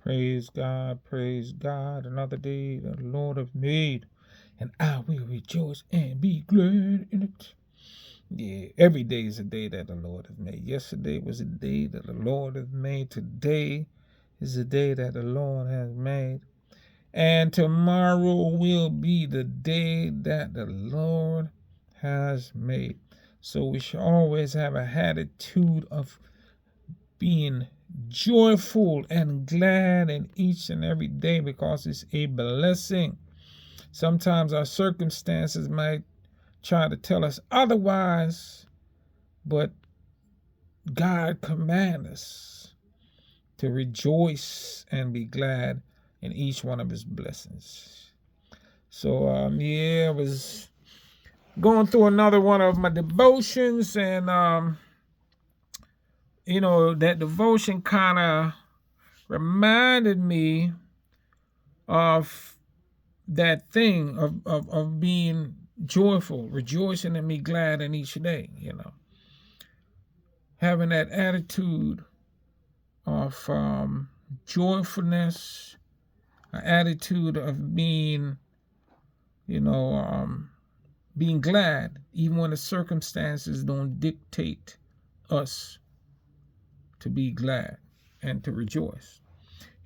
Praise God. Another day that the Lord hath made, and I will rejoice and be glad in it. Yeah, every day is a day that the Lord hath made. Yesterday was a day that the Lord hath made. Today is a day that the Lord hath made. And tomorrow will be the day that the Lord has made. So we should always have a attitude of being joyful and glad in each and every day because it's a blessing. Sometimes our circumstances might try to tell us otherwise, but God commands us to rejoice and be glad in each one of his blessings. So, I was going through another one of my devotions, and, that devotion kind of reminded me of that thing of being joyful, rejoicing and be glad in each day, having that attitude of joyfulness, an attitude of being, being glad even when the circumstances don't dictate us to be glad and to rejoice.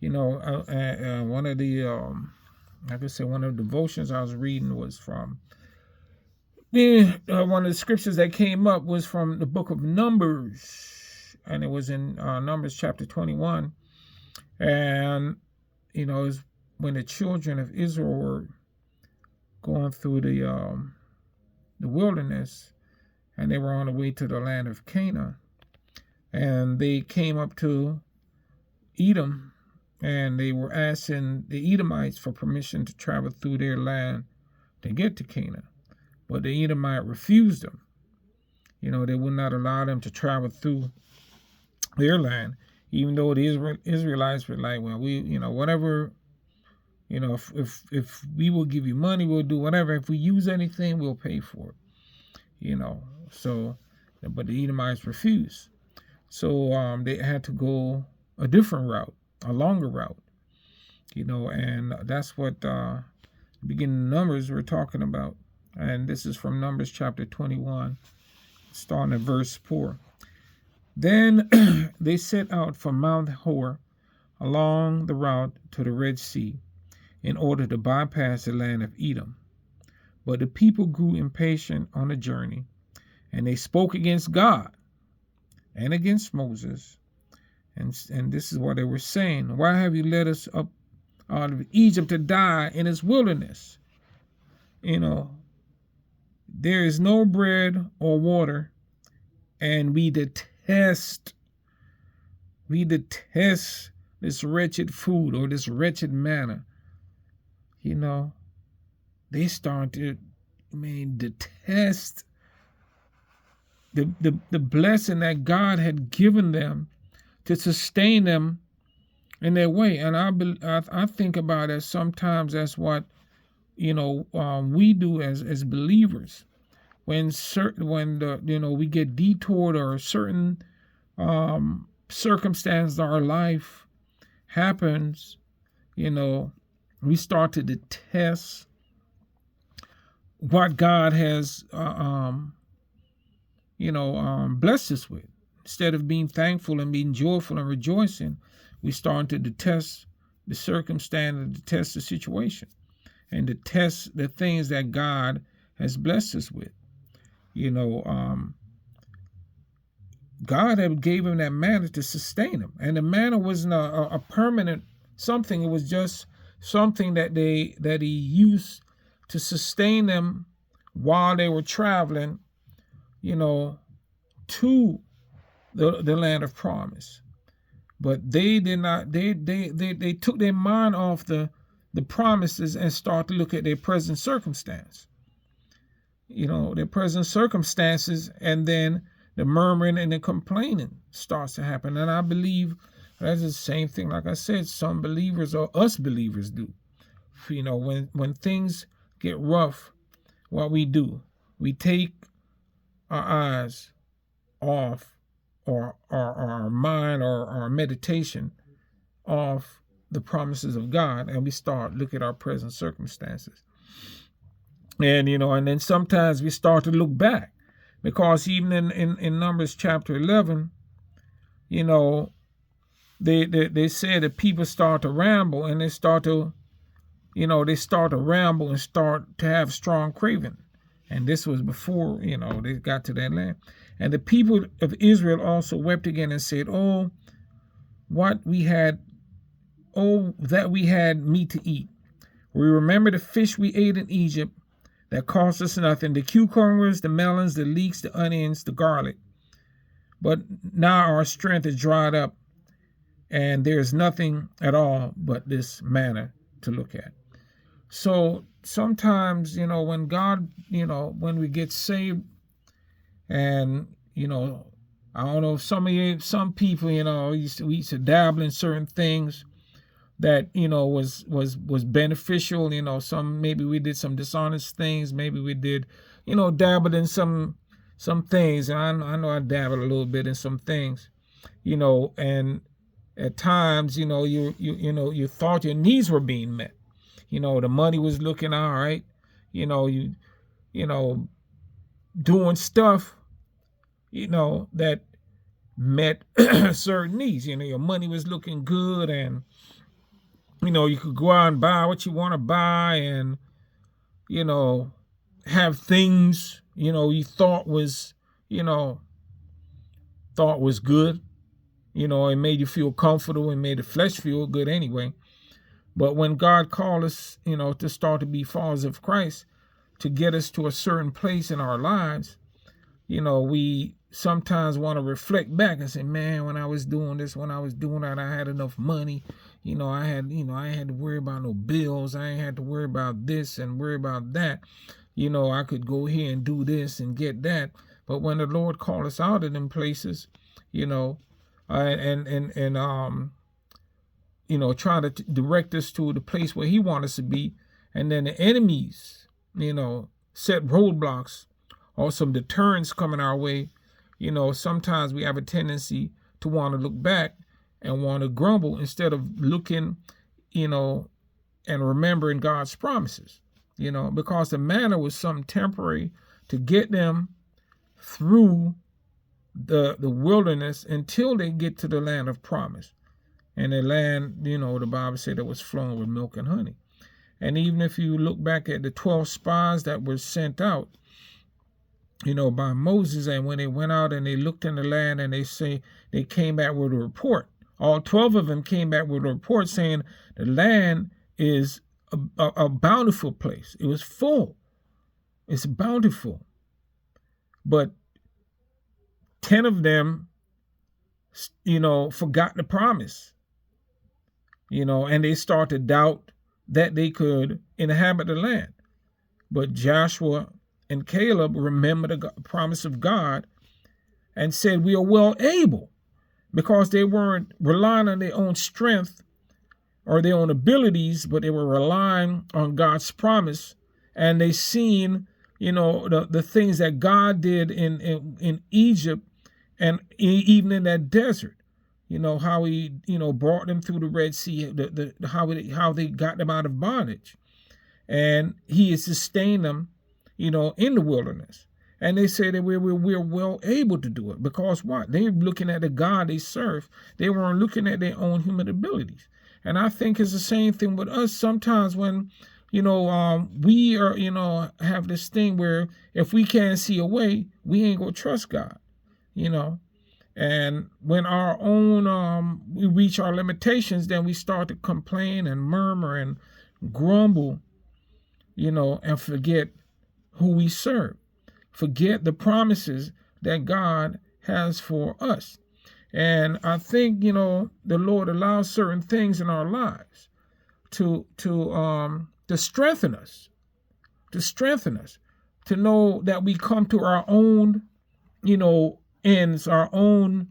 One of the one of the devotions I was reading was from one of the scriptures that came up was from the book of Numbers, and it was in Numbers chapter 21. And it was when the children of Israel were going through the wilderness, and they were on the way to the land of Canaan, and they came up to Edom, and they were asking the Edomites for permission to travel through their land to get to Canaan. But the Edomite refused them. They would not allow them to travel through their land, even though the Israelites were like, well, we, whatever, if we will give you money, we'll do whatever. If we use anything, we'll pay for it. So, but the Edomites refused. So they had to go a different route, a longer route, and that's what beginning of Numbers we're talking about. And this is from Numbers chapter 21, starting at verse 4. Then they set out from Mount Hor along the route to the Red Sea in order to bypass the land of Edom. But the people grew impatient on the journey, and they spoke against God and against Moses. And this is what they were saying. Why have you led us up out of Egypt to die in its wilderness? There is no bread or water, and we detest this wretched food or this wretched manna. They started to detest the blessing that God had given them to sustain them in their way. And I think about it sometimes. That's what we do as believers. When we get detoured or a certain circumstance in our life happens, we start to detest what God has blessed us with. Instead of being thankful and being joyful and rejoicing, we start to detest the circumstance and detest the situation and detest the things that God has blessed us with. God had gave him that manna to sustain him, and the manna wasn't a permanent something. It was just something that he used to sustain them while they were traveling, to the land of promise. But they did not. They took their mind off the promises and start to look at their present circumstance. Their present circumstances, and then the murmuring and the complaining starts to happen. And I believe that's the same thing, like I said, some believers or us believers do. When things get rough, what we do, we take our eyes off, or our mind or our meditation off the promises of God, and we start look at our present circumstances. And, and then sometimes we start to look back, because even in Numbers chapter 11, they said that people start to ramble, and they start to ramble and start to have strong craving. And this was before, they got to that land. And the people of Israel also wept again and said, oh, that we had meat to eat. We remember the fish we ate in Egypt that cost us nothing, the cucumbers, the melons, the leeks, the onions, the garlic. But now our strength is dried up, and there's nothing at all but this manna to look at. So sometimes, when God, when we get saved, and, I don't know, some people, we used to dabble in certain things that, was beneficial. Some, maybe we did some dishonest things. Maybe we did, dabbled in some things. And I know I dabbled a little bit in some things, and at times, you thought your needs were being met. The money was looking all right. Doing stuff, that met certain needs. Your money was looking good, and, you could go out and buy what you want to buy, and, have things, you thought was good. It made you feel comfortable and made the flesh feel good anyway. But when God called us, to start to be followers of Christ, to get us to a certain place in our lives, we sometimes want to reflect back and say, man, when I was doing this, when I was doing that, I had enough money. I ain't had to worry about no bills. I ain't had to worry about this and worry about that. I could go here and do this and get that. But when the Lord called us out of them places, trying to direct us to the place where he wants us to be. And then the enemies, set roadblocks or some deterrence coming our way. Sometimes we have a tendency to want to look back and want to grumble instead of looking, and remembering God's promises, because the manna was something temporary to get them through the wilderness until they get to the land of promise. And the land, the Bible said it was flowing with milk and honey. And even if you look back at the 12 spies that were sent out, by Moses, and when they went out and they looked in the land, and they say they came back with a report. All 12 of them came back with a report saying the land is a bountiful place. It was full. It's bountiful. But 10 of them, forgot the promise. And they start to doubt that they could inhabit the land. But Joshua and Caleb remembered the promise of God and said, we are well able, because they weren't relying on their own strength or their own abilities, but they were relying on God's promise. And they seen, the things that God did in Egypt, and even in that desert. How he, brought them through the Red Sea, how they got them out of bondage. And he has sustained them, in the wilderness. And they say that we're well able to do it, because what? They're looking at the God they serve. They weren't looking at their own human abilities. And I think it's the same thing with us sometimes when, we are, have this thing where if we can't see a way, we ain't gonna trust God, And when our own, we reach our limitations, then we start to complain and murmur and grumble, and forget who we serve. Forget the promises that God has for us. And I think, the Lord allows certain things in our lives to strengthen us, to know that we come to our own, ends, our own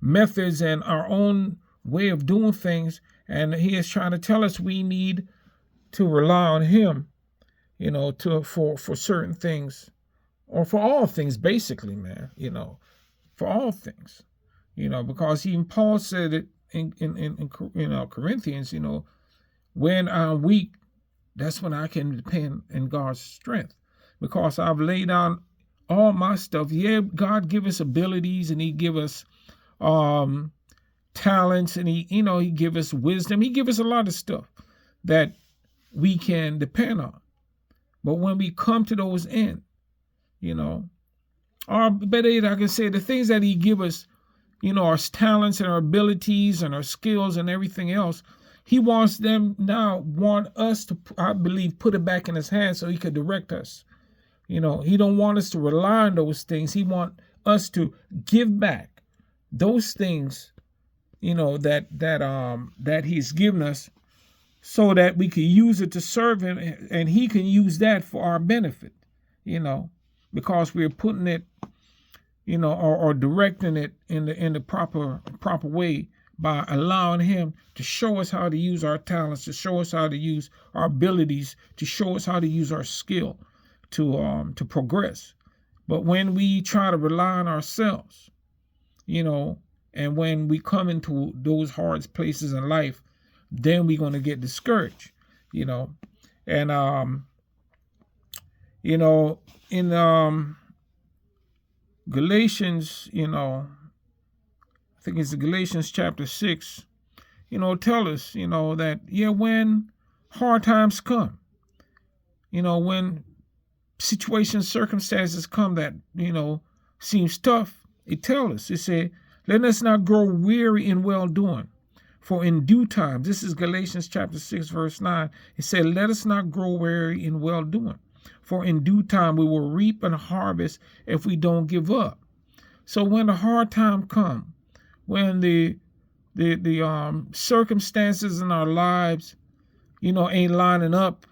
methods, and our own way of doing things. And he is trying to tell us we need to rely on him, for certain things, or for all things, basically, man, for all things, because even Paul said it in Corinthians, when I'm weak, that's when I can depend in God's strength, because I've laid down all my stuff. Yeah, God give us abilities, and He give us talents, and He give us wisdom. He give us a lot of stuff that we can depend on. But when we come to those ends, or better yet, I can say the things that He give us, our talents and our abilities and our skills and everything else, He wants us to, I believe, put it back in His hands so He could direct us. He don't want us to rely on those things. He wants us to give back those things, that He's given us, so that we can use it to serve Him, and He can use that for our benefit, because we're putting it, or directing it in the proper way, by allowing Him to show us how to use our talents, to show us how to use our abilities, to show us how to use our skill to progress. But when we try to rely on ourselves, and when we come into those hard places in life, then we're going to get discouraged, and in Galatians, I think it's Galatians chapter 6, tell us, that, when hard times come, when situations, circumstances come that, seems tough, it tells us, it said, let us not grow weary in well-doing, for in due time, this is Galatians chapter 6, verse 9, it said, let us not grow weary in well-doing, for in due time we will reap and harvest if we don't give up. So when the hard time come, when the circumstances in our lives, ain't lining up,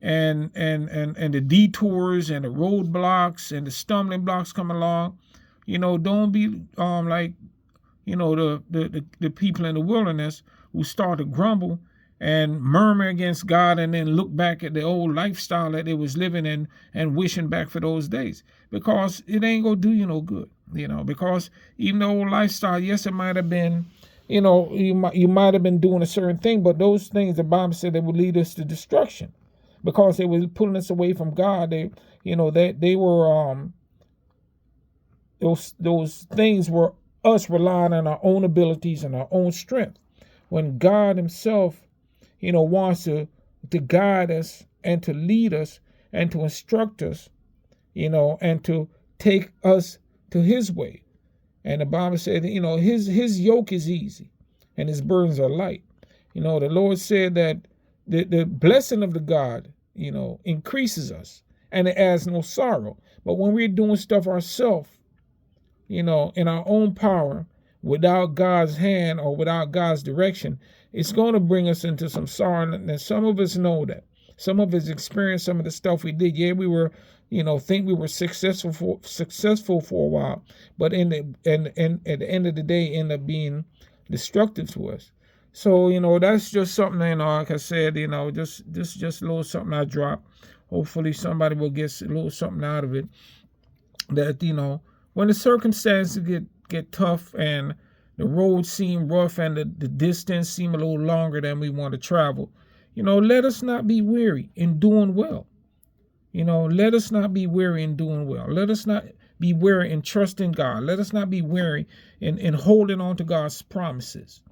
and the detours and the roadblocks and the stumbling blocks come along, don't be like, the people in the wilderness who start to grumble and murmur against God, and then look back at the old lifestyle that they was living in and wishing back for those days, because it ain't gonna do you no good, because even the old lifestyle, yes, it might have been, you might have been doing a certain thing, but those things, the Bible said, they would lead us to destruction, because they were pulling us away from God. They were those things were us relying on our own abilities and our own strength, when God Himself, wants to guide us and to lead us and to instruct us, and to take us to His way. And the Bible said, His yoke is easy and His burdens are light. The Lord said that the blessing of the God, increases us, and it adds no sorrow. But when we're doing stuff ourselves, in our own power, without God's hand or without God's direction, it's going to bring us into some sorrow. And some of us know that. Some of us experienced some of the stuff we did. Yeah, we were, think we were successful for a while, but at the end of the day, end up being destructive to us. So, that's just something, like I said, just a little something I dropped. Hopefully somebody will get a little something out of it. That, when the circumstances get tough and the roads seem rough and the distance seem a little longer than we want to travel, let us not be weary in doing well. Let us not be weary in doing well. Let us not be weary in trusting God. Let us not be weary in holding on to God's promises.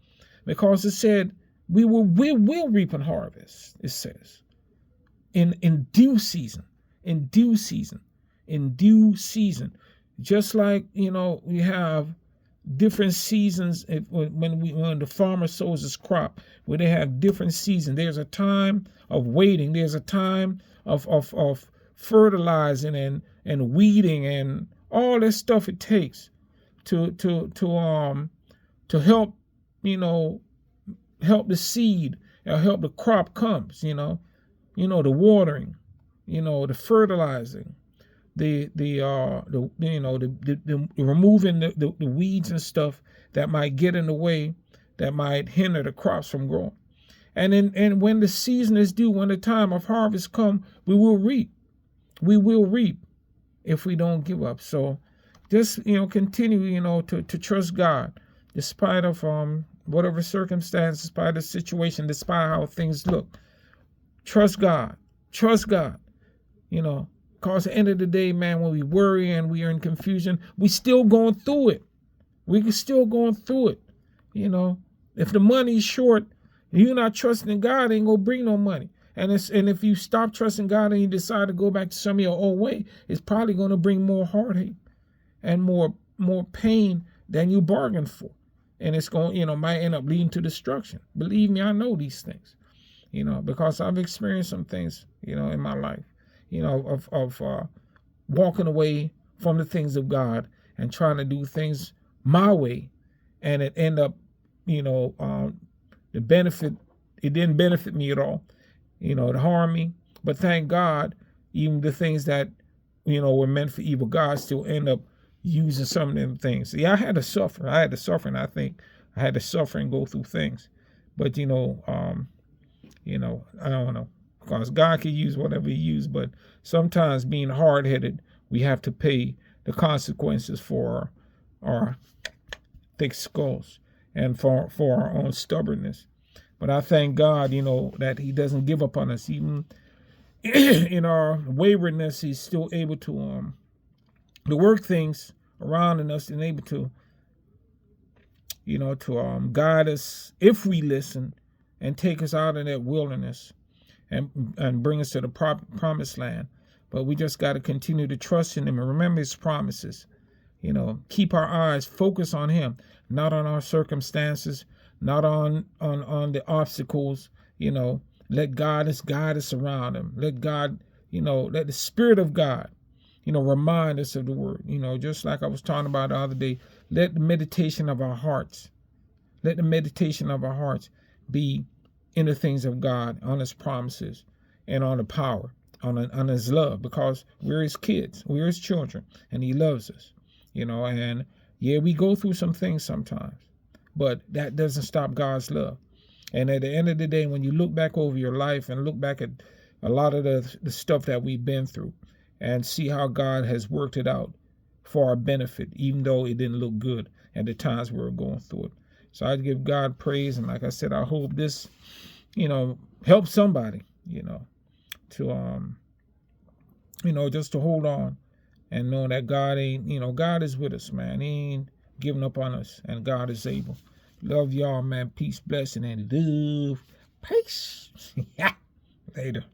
Because it said, we will reap and harvest, it says, in due season, just like, we have different seasons when the farmer sows his crop, where they have different seasons. There's a time of waiting. There's a time of fertilizing and weeding and all that stuff it takes to help, help the seed or help the crop comes, the watering, the fertilizing, the removing the weeds and stuff that might get in the way, that might hinder the crops from growing. And when the season is due, when the time of harvest come, we will reap. We will reap if we don't give up. So just, continue, to trust God despite of whatever circumstances, despite the situation, despite how things look. Trust God. Trust God. You know, because at the end of the day, man, when we worry and we are in confusion, we still going through it. We can still going through it. You know, if the money's short, you're not trusting God, ain't gonna bring no money. And if you stop trusting God and you decide to go back to some of your old way, it's probably going to bring more heartache and more pain than you bargained for. And it's going, you know, might end up leading to destruction. Believe me, I know these things, you know, because I've experienced some things, you know, in my life, you know, of walking away from the things of God and trying to do things my way, and it end up, you know, it didn't benefit me at all. You know, it harmed me. But thank God, even the things that, you know, were meant for evil, God still end up using some of them things. See, I had to suffer. And I think I had to suffer and go through things. But, you know, I don't know. Because God can use whatever he used. But sometimes being hard-headed, we have to pay the consequences for our thick skulls and for our own stubbornness. But I thank God, you know, that he doesn't give up on us. Even in our waywardness, he's still able to work things around in us and able to, you know, to guide us if we listen and take us out of that wilderness and bring us to the promised land. But we just got to continue to trust in him and remember his promises. You know, keep our eyes focused on him, not on our circumstances, not on the obstacles. You know, let God guide us around him. Let God, you know, let the Spirit of God, you know, remind us of the word. You know, just like I was talking about the other day, let the meditation of our hearts be in the things of God, on his promises and on the power, on his love, because we're his kids, we're his children, and he loves us. You know, and yeah, we go through some things sometimes, but that doesn't stop God's love. And at the end of the day, when you look back over your life and look back at a lot of the stuff that we've been through and see how God has worked it out for our benefit, even though it didn't look good at the times we were going through it. So I give God praise. And like I said, I hope this, you know, helps somebody, you know, to, you know, just to hold on. And know that God God is with us, man. He ain't giving up on us. And God is able. Love y'all, man. Peace, blessing, and love. Peace. Later.